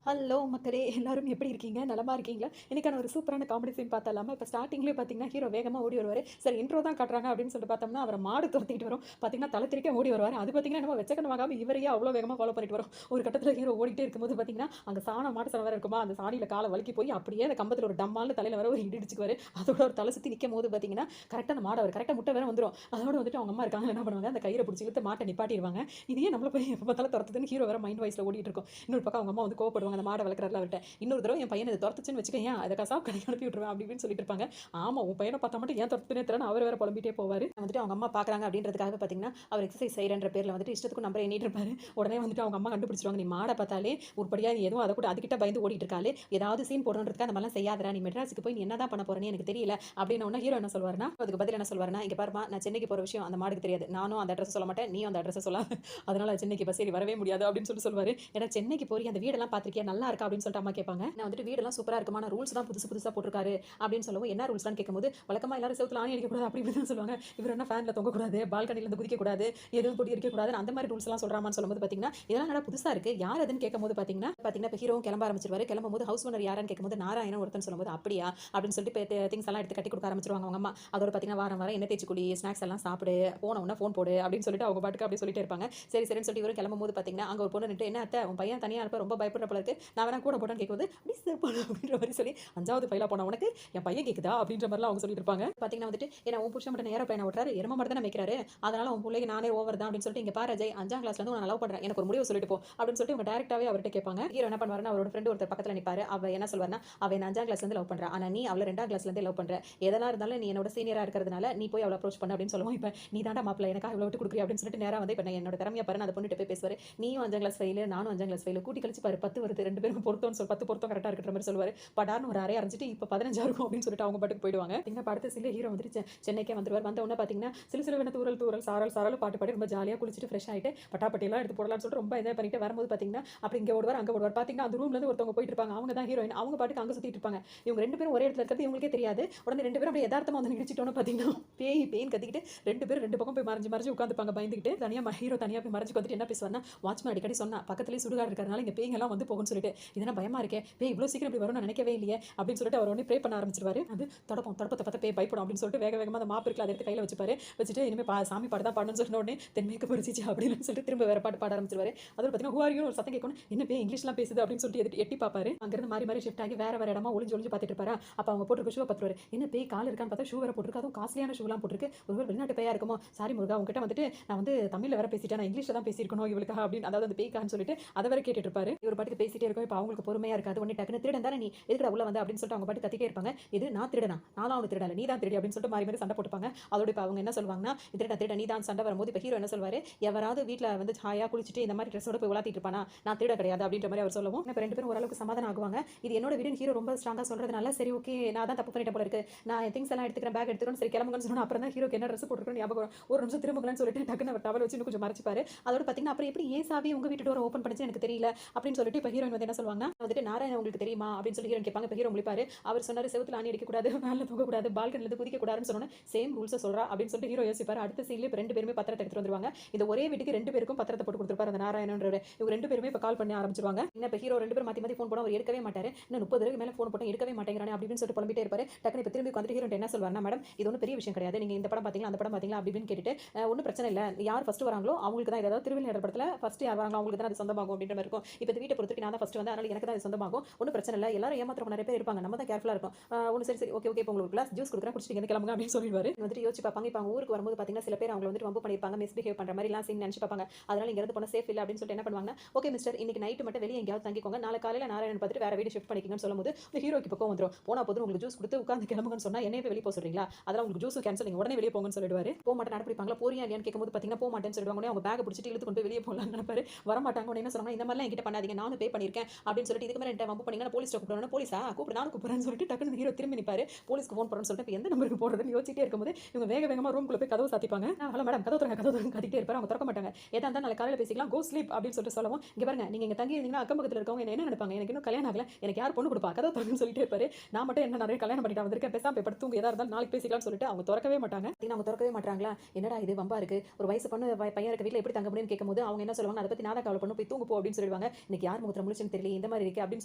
Hello மக்களே! எல்லாரும் எப்படி இருக்கீங்க? நலமா இருக்கீங்களா? இன்னைக்கான ஒரு சூப்பரான காமெடி சீன் பார்த்தரலாமா? இப்ப ஸ்டார்ட்டிங்லயே பார்த்தீங்கன்னா, ஹீரோ வேகமா ஓடி வருவாரு. சரி இன்ட்ரோ தான் காட்டுறாங்க அப்படின்னு சொல்லிட்டு பார்த்தோம்னா, அவர மாடு தொரத்திட்டு வரும். பார்த்தீங்கன்னா, தல தெறிக்க ஓடி வருவாரு. அது பார்த்தீங்கன்னா, என்னமோ வெச்சக்கண்ணமாகாம இவரையே அவ்ளோ வேகமா ஃபாலோ பண்ணிட்டு வரும். ஒரு கட்டத்தில ஹீரோ ஓடிட்டே இருக்கும்போது பார்த்தீங்கன்னா, அங்க மாட்டு சாணம் வேற இருக்குமா, அந்த சாணியில கால வழுக்கி போய் அப்படியே அந்த கம்பத்துல ஒரு டம்மால்னு தலையில வேற ஒரு இடி இடிச்சுக்குவாரு. அதோட ஒரு தல சுத்தி நிக்கும்போது பார்த்தீங்கன்னா, கரெக்ட்டா அந்த மாடு அவர் கரெக்ட்டா முட்ட வேற வந்துரும். அதோட வந்துட்டு அவங்க அம்மா இருக்காங்க. என்ன பண்ணுவாங்க, அந்த கயிற புடிச்சு இழுத்து மாட்ட நிப்பாட்டிருவாங்க. இது ஏன் நம்மள போய் எப்ப பார்த்தாலும் தொரத்துதுன்னு ஹீரோ வேற மைண்ட் வாய்ஸ்ல ஓடிட்டு இருக்கும். இன்னொரு பக்கம் அவங்க அம்மா வந்து கோவப்படுவாங்க. அந்த மாட வளர்க்குறார்ல அவர்ட்ட. இன்னொரு தடவ என் பையன இத தொரத்துச்சுன்னு வச்சுக்கயேன், அத கசாப்பு கடைக்கு அனுப்பி விட்டுருவேன் அப்படி இப்படின்னு சொல்லிட்டு இருப்பாங்க. ஆமா, உன் பையன பார்த்தா மட்டும் ஏன் தொரத்துனே தெரியலன்னு அவர் வேற புலம்பிட்டே போவாரு. வந்துட்டு அவங்க அம்மா பார்க்குறாங்க அப்படின்றதுக்காக பார்த்தீங்கன்னா, அவர் எக்சர்சைஸ் செய்றேன்ற பேர்ல வந்துட்டு இஷ்டத்துக்கு நம்பர எண்ணிட்டு இருப்பாரு. உடனே வந்துட்டு அவங்க அம்மா கண்டுபிடிச்சுருவாங்க. நீ மாட பார்த்தாலே உருப்படியா நீ எதுவும் அத கூட அதுகிட்ட பயந்து ஓடிட்டு இருக்காளே, ஏதாவது சீன் போடணுன்றதுக்காக அந்த மாரிலாம் செய்யாதடா. நீ மெட்ராஸுக்கு போய் நீ என்னதான் பண்ண போறன்னு எனக்கு தெரியல. அப்படின்ன உடனே ஹீரோ என்ன சொல்வாருன்னா, அதுக்கு பதில் என்ன சொல்வாருன்னா, இங்க பாரும்மா நான் சென்னைக்கு போற விஷயம் அந்த மாடுக்கு தெரியாது. நானும் அந்த அட்ரஸ் சொல்ல மாட்டேன். நீயும் அந்த அட்ரஸ் சொல்லாத. அதனால சென்னைக்கு பஸ் ஏறி வரவே முடியாது அப்படின்னு சொல்லுவாரு. ஏன்னா சென்னைக்கு போறியே அந்த வீடெல்லாம் பார்த்திருக்கியா? நல்லா இருக்கா? அப்படின்னு சொல்லிட்டு அம்மா கேட்பாங்க. நான் வந்துட்டு வீடெல்லாம் சூப்பரா இருக்குமா, ஆனா ரூல்ஸ் தான் புதுசு புதுசா போட்டிருக்காரு அப்படின்னு சொல்லவும், என்ன ரூல்ஸ்லாம் கேட்கும்போது, வழக்கமா எல்லாரும் செவுத்துல ஆணி அடிக்கக்கூடாது அப்படி இப்படி தான் சொல்லுவாங்க. இவர் என்ன ஃபேன்ல தொங்கக்கூடாது, பால்கனில இருந்து குதிக்கக்கூடாது, எதுவும் கொடி எரிக்கக்கூடாதுன்னு அந்த மாதிரி ரூல்ஸ்லாம் சொல்றாமான்னு சொல்லும்போது பார்த்தீங்கன்னா, இதெல்லாம் என்னடா புதுசா இருக்கு. யார் அதுன்னு கேட்கும்போது பார்த்தீங்கன்னா இப்போ ஹீரோவும் கிளம்ப ஆரம்பிச்சிருவாரு. கிளம்பும்போது ஹவுஸ் ஓனர் யாருன்னு கேட்கும்போது நாராயணன் ஒருத்தன் சொல்லும்போது, அப்படியா அப்படின்னு சொல்லிட்டு இப்போ திங்ஸ் எல்லாம் எடுத்து கட்டி கொடுக்க ஆரம்பிச்சிருவாங்க அவங்க அம்மா. அதோட பார்த்தீங்கன்னா வாரம் வாரம் எண்ணெய் தேய்ச்சி குளி, ஸ்நாக்ஸ் எல்லாம் சாப்பிடு, போன உடனே ஃபோன் போடு அப்படின்னு சொல்லிட்டு அவங்க பாட்டுக்கு அப்படியே சொல்லிட்டே இருப்பாங்க. சரி சரின்னு சொல்லிட்டு இவரும் கிளம்பும்போது பார்த்தீங்கன்னா, அங்க ஒரு பொண்ணு நின்று என்ன அத்தை உன் பையன் தனியா இருப்ப ரொம்ப பயப்படுற போல இருக்கு. நான் வேணா கூட போட்டேன்னு கேட்கும்போது, அப்படி சிறப்பான அப்படின்ற மாதிரி சொல்லி 5வது ஃபைலா போன உனக்கு என் பையன் கேக்குதா அப்படின்ற மாதிரிலாம் அவங்க சொல்லிட்டு இருப்பாங்க. பார்த்தீங்கன்னா வந்துட்டு ஏன்னா உன் புருஷன் மட்டும் நேரா பையனை ஓட்டுறாரு, எரும மாடு தானே மேய்க்கிறாரு, அதனால உன் பிள்ளைக்கு நானே ஓவர் தான் அப்படின்னு சொல்லிட்டு இங்க பாரு அஜய் 5ஆம் கிளாஸ்ல இருந்து உன்னை லவ் பண்றேன், எனக்கு ஒரு முடிவு சொல்லிட்டு போ அப்படின்னு சொல்லிட்டு இவங்க டைரக்டாவே அவர்கிட்ட கேட்பாங்க. ஹீரோ என்ன பண்ணுவாருன்னா அவரோட ஃப்ரெண்ட் ஒருத்தர் பக்கத்துல நிப்பாரு. அவ என்ன சொல்வாருன்னா, அவ என்ன 5ஆம் கிளாஸ்ல இருந்து லவ் பண்றா, ஆனா நீ அவளை 2ஆம் கிளாஸ்ல இருந்து லவ் பண்ற, எதனா இருந்தாலும் நீ என்னோட சீனியரா இருக்கிறதுனால நீ போய் அவளை அப்ரோச் பண்ண அப்படின்னு சொல்லுவோம். இப்போ நீ தாண்டா மாப்பிள்ள எனக்காக இவ்வளவு விட்டு கொடுக்குறியா அப்படின்னு சொல்லிட்டு நேரா வந்து இப்போ நான் என்னோட திறமையை பாரு அந்த பொண்ணுகிட்ட போய் பேசுவாரு. நீயும் 5ஆம் கிளாஸ் ஃபெயில், நானும் 5ஆம் கிளாஸ் ஃபெயில், கூட்டி கழிச்சு பாரு 10 வருது, 2 பேரும் பொருத்தம்னு சொல்லி 10 பொருத்தம் கரெக்டா இருக்கிற மாதிரி சொல்லுவாரு. படார்னு ஒரு அறைய அரைஞ்சிட்டு இப்போ 15 இருக்கும் அப்படின்னு சொல்லிட்டு அவங்க பாட்டுக்கு போயிடுவாங்க. இங்க படத்தை சில ஹீரோ வந்துட்டு சென்னைக்கே வந்துருவார். வந்த உடனே பார்த்தீங்கன்னா சிலு சிலுவென தூரல் தூரல் சாரல் சாரல் பாட்டு பாடி ரொம்ப ஜாலியாக குளிச்சுட்டு ஃப்ரெஷ் ஆகிட்டு பட்டாப்பட்டியெல்லாம் எடுத்து போடலாம்னு சொல்லிட்டு ரொம்ப என்ஜாய் பண்ணிட்டு வரும்போது பார்த்தீங்கன்னா அப்படி இங்கே ஓடுவார் அங்கே ஓடுவார். பார்த்தீங்கன்னா அந்த ரூம்ல இருந்து ஒருத்தவங்க போயிட்டு இருப்பாங்க. அவங்க தான் ஹீரோயின். அவங்க பாட்டுக்கு அங்கே சுத்திட்டு இருப்பாங்க. இவங்க 2 பேரும் ஒரே இடத்துல இருக்கிறது இவங்களுக்கே தெரியாது. உடனே 2 பேரும் அப்படியே யதார்த்தமா வந்து இடிச்சிட்டோன்னு பார்த்தீங்கன்னா பேய் பேய்னு கத்திக்கிட்டு 2 பேரும் 2 பக்கம் போய் மறைஞ்சு மறைஞ்சு உட்காந்துப்பாங்க பயந்துக்கிட்டு. தனியாக ஹீரோ தனியாக போய் மறைஞ்சு வந்துட்டு என்ன பேசுவார்னா, வாட்ச்மேன் அடிக்கடி சொன்னா பக்கத்துலேயே சுடுகாடு இருக்கிறதுனால இங்கே பேய்ங்கெல்லாம் வந்து போகும்னு சொல்லிட்டு, இதெல்லாம் பயமா இருக்கே, பேய் இவ்வளோ சீக்கிரம் இப்படி வரும்னு நான் நினைக்கவே இல்லையே அப்படின்னு சொல்லிட்டு அவர் உடனே ப்ரே பண்ண ஆரம்பிச்சிருவாரு. அது தொடப்பத்தை பார்த்து பேய் பயப்படும் அப்படின்னு சொல்லிட்டு வேக வேகமாக அந்த மாப்பு இருக்குல்ல அதை எடுத்து கையில் வச்சுப்பாரு. வச்சுட்டு இனிமேல் சாமி பாட்டு தான் பாடணும்னு சொன்ன உடனே தென்மேற்கு பறிச்சிச்சு அப்படின்னு சொல்லிட்டு திரும்ப வேற பாட்டு பாட ஆரம்பிச்சிருவாரு. அதோட பார்த்தீங்கன்னா ஹூஆரியும் ஒரு சத்தம் கேட்கணும், என்ன பேய் இங்கிலீஷ்லாம் பேசுது அப்படின்னு சொல்லிட்டு எட்டி பார்ப்பாரு. அங்கிருந்து மாறி மாறி ஷிஃப்ட் ஆகி வேற வேற இடமா ஒளிஞ்சு ஒளிஞ்சு பார்த்துட்டு இருப்பாரு. அப்போ அவங்க போட்டுருக்க ஷூவை பார்த்துருவாரு. என்ன பேய் கால் இருக்கான்னு பார்த்தா ஷூ வேற போட்டுருக்கு, அதுவும் காஸ்ட்லியான ஷூலாம் போட்டுருக்கு, ஒருவேளை வெளிநாட்டு பேயா இருக்குமோ, சாரி முருகா உங்ககிட்ட வந்துட்டு நான் வந்து தமிழ்ல வேற பேசிட்டேன், நான் இங்கிலீஷ்ல தான் பேசியிருக்கணும் இவளுக்காக அப்படின்னு, அதாவது அந்த பேய்க்கான்னு சொல்லிட்டு அதை வேற கேட்டுட்டு இருப்பாரு. இவர் பாட்டுக்கு பேசிட்டே இருக்கும். இப்போ அவங்களுக்கு பொறுமையா இருக்காது. உடனே டக்குனு திருடன் தானே நீ எதுக்குடா உள்ள வந்து அப்படின்னு சொல்லிட்டு அவங்க பாட்டு கத்திட்டே இருப்பாங்க. இது நான் திருடனா, நானும் அவனு திருடல, நீ தான் திருடி அப்படின்னு சொல்லிட்டு மாறி மாறி சண்டை போட்டுப்பாங்க. அதோட இப்போ அவங்க என்ன சொல்லுவாங்கன்னா, திருட திருட நீ தான் சண்டை வரும்போது இப்போ ஹீரோ என்ன சொல்வாரு, எவராவது வீட்டில் வந்து ஹாயா குளிச்சுட்டு இந்த மாதிரி ட்ரெஸ்ஸோட போய் உலாத்திட்டு இருப்பானா, நான் திருட கிடையாது அப்படின்ற மாதிரி அவர் சொல்லவும் இப்போ 2 பேரும் ஓரளவுக்கு சமாதானம் ஆகுவாங்க. இது என்னோட வீடுன்னு ஹீரோ ரொம்ப ஸ்ட்ராங்கா சொல்றதுனால சரி ஓகே நான் தான் தப்பு பண்ணிட்ட போல இருக்கு, நான் என் திங்ஸ் எல்லாம் எடுத்துக்கிறேன், பேக் எடுத்துக்கிறேன், சரி கிளம்புங்கன்னு சொன்னா அப்புறம் தான் ஹீரோக்கு என்ன ட்ரெஸ் போட்டுருக்கணும் ஞாபகம் வரும். ஒரு நிமிஷம் திரும்புங்கன்னு சொல்லிட்டு டக்குன்னு அவர் டவல் வச்சு இன்னும் கொஞ்சம் மறைச்சிப்பாரு. அதோட பார்த்தீங்கன்னா அப்புறம் எப்படி ஏன் சாவி உங்க வீட்டு டோர் ஓப்பன் பண்ணிச்சு எனக்கு தெரியல அப்படின்னு சொல்லிட்டு இப்போ ஹீரோயின் வந்து என்ன சொல்லுவாங்கன்னா, வந்துட்டு நாராயணன் உங்களுக்கு தெரியுமா அப்படின்னு சொல்லி ஹீரோயின் கேட்பாங்க. இப்போ ஹீரோ முழிப்பாரு. அவர் சொன்னாரு செவுத்துல ஆணி அடிக்க கூடாது, மேல தூக்க கூடாது, பால்கனில இருந்து குதிக்க கூடாதுன்னு சொன்னோன்னே சேம் ரூல்ஸை சொல்றா அப்படின்னு சொல்லிட்டு ஹீரோ யோசிப்பாரு. அடுத்த சீன்ல இப்போ 2 பேருமே பத்திரத்தை எடுத்துட்டு வந்துருவாங்க. இந்த ஒரே வீட்டுக்கு 2 பேருக்கும் பத்திரத்தை போட்டு கொடுத்துருப்பாரு அந்த நாராயணன்றவர். இவங்க 2 பேருமே இப்போ கால் பண்ண ஆரம்பிச்சிருவாங்க. என்ன இப்போ ஹீரோ 2 பேரும் மாத்தி மாத்தி ஃபோன் போட அவர் எடுக்கவே மாட்டாரு. இன்னும் 30 தடவை மேல ஃபோன் போட்டு எடுக்கவே மாட்டேங்கிறானே அப்படின்னு சொல்லிட்டு புலம்பிட்டே இருப்பாரு. டக்குனு இப்போ திரும்பி வந்துட்டு ஹீரோ என்ன சொல்வாருன்னா, மேடம் இது ஒன்றும் பெரிய விஷயம் கிடையாது, நீங்க இந்த படம் பார்த்தீங்களா அந்த படம் பார்த்தீங்களா அப்படின்னு கேட்டுட்டு ஒன்றும் பிரச்சனை இல்லை, யார் ஃபர்ஸ்ட் வராங்களோ அவங்களுக்கு தான், ஏதாவது திருவிழா படத்தில் ஃபர்ஸ்ட் யார் வராங்களோ அவங்களுக்கு தான் அது சொந்தமாகும் அப்படின்ற மாதிரி இருக்கும். இப்போ இந்த வீட்டை பொறுத்தவரைக்கும் நான் தான் ஃபர்ஸ்ட் வந்து அதனால எனக்கு தான் அது சொந்தமாகும், ஒன்றும் பிரச்சனை இல்லை, எல்லாரும் ஏமாத்திரம் நிறைய பேர் இருப்பாங்க, நம்ம தான் கேர்ஃபுல்லாக இருக்கும். ஒன்று சரி சரி ஓகே ஓகே இப்போ உங்களுக்கு கிளாஸ் ஜூஸ் கொடுக்குறேன் குடிச்சிட்டு கிளம்புங்க அப்படின்னு சொல்லிடுவாரு. வந்துட்டு யோசிச்சு பார்ப்பாங்க. இப்போ அவங்க ஊருக்கு வரும்போது பார்த்தீங்கன்னா சில பேர் அவங்க வந்துட்டு வம்பு பண்ணியிருப்பாங்க, மிஸ்பிஹேவ் பண்ணுற மாதிரிலாம் சீன் நினச்சி பார்ப்பாங்க. அதனால இங்க இருந்து போனால் சேஃப் இல்லை அப்படின்னு சொல்லிட்டு என்ன பண்ணுவாங்க, ஓகே மிஸ்டர் இன்னைக்கு நைட்டு மட்டும் வெளியே எங்கேயாவது தங்கிக்கோங்க, நாளை காலையில் நாராயணன் பார்த்துட்டு வேற வீடு ஷிஃப்ட் பண்ணிக்கங்கன்னு சொல்லும்போது ஹீரோக்கு பக்கம் வந்துடும். போனா போதும் உங்களுக்கு ஜூஸ் கொடுத்து உட்காந்து கிளம்புங்கன்னு சொன்னா என்னையே வெளியே போக சொல்றீங்களா, அதெல்லாம் உங்களுக்கு ஜூஸும் கேன்சல், நீங்க உடனே வெளியே போங்கன்னு சொல்லிடுவாரு. போக மாட்டேன் நடப்பிடிப்பாங்களா, போறியா இல்லையான்னு கேட்கும்போது பார்த்தீங்கன்னா போக மாட்டேன்னு சொல்லிடுவாங்க. அவங்க பேக்கை பிடிச்சிட்டு இழுத்து கொண்டு வெளியே போகலான்னு நினைப்பாரு. வர மாட்டாங்க. உடனே என்ன சொல்றாங்க, இந்த மாதிரிலாம் என்கிட்ட பண்ணாதீங்க, நானும் பே பண்ணியிருக்கேன் அப்படின்னு சொல்லிட்டு இதுக்கு மேலே என்கிட்ட வம்பு பண்ணீங்கன்னா போலீஸ் கூப்பிடுவாங்க. போலீஸா கூப்பிடு, நானும் கூப்பிடுறேன்னு சொல்லிட்டு டக்குனு ஹீரோ திரும்பி நிற்பாரு. போலீஸ்க்கு ஃபோன் பண்ணுறேன்னு சொல்லிட்டு எந்த நம்பருக்கு போடுறதுன்னு யோசிச்சிட்டே இருக்கும்போது இவங்க வேக வேகமா ரூம்குள்ள போய் கதவு சாத்திப்பாங்க. ஹலோ மேடம் கதவு திறங்க கத்திட்டே இருப்பாரு. அவங்க திறக்க மாட்டாங்க. ஏதா இருந்தாலும் நாளை காலையில் பேசிக்கலாம், கோ ஸ்லீப் அப்படின்னு சொல்லிட்டு சொல்லவும், இங்க பாருங்க நீங்க இங்க தங்கி இருந்தீங்கன்னா அக்கம் பக்கத்தில் இருக்கவங்க என்ன நினைப்பாங்க, எனக்கு இன்னும் கல்யாணம் ஆகல, எனக்கு யார் பொண்ணு கொடுப்பா, கதவு திறக்குன்னு சொல்லிட்டே இருப்பாரு. நான் மட்டும் என்ன நிறைய கல்யாணம் பண்ணிட்டு வந்திருக்கேன், பேசாம போய் படுத்து எதா இருந்தாலும் நாளைக்கு பேசிக்கலாம்னு சொல்லிட்டு அவங்க திறக்கவே மாட்டாங்க. அவங்க திறக்கவே மாட்டாங்களா, என்னடா இது வம்பா இருக்கு, ஒரு வயசு பொண்ணு பையன் இருக்க வீட்டில் எப்படி தங்க முடியும்னு கேட்கும்போது அவங்க என்ன சொல்லுவாங்க, அதை பத்தி நான் தான் கவலை பண்ணு, போய் தூங்கு போ அப்படின்னு சொல்லிடுவாங்க. இன்னைக்கு யார் முகத்தில் முழிச்சுன்னு தெரியல இந்த மாதிரி இருக்கு அப்படின்னு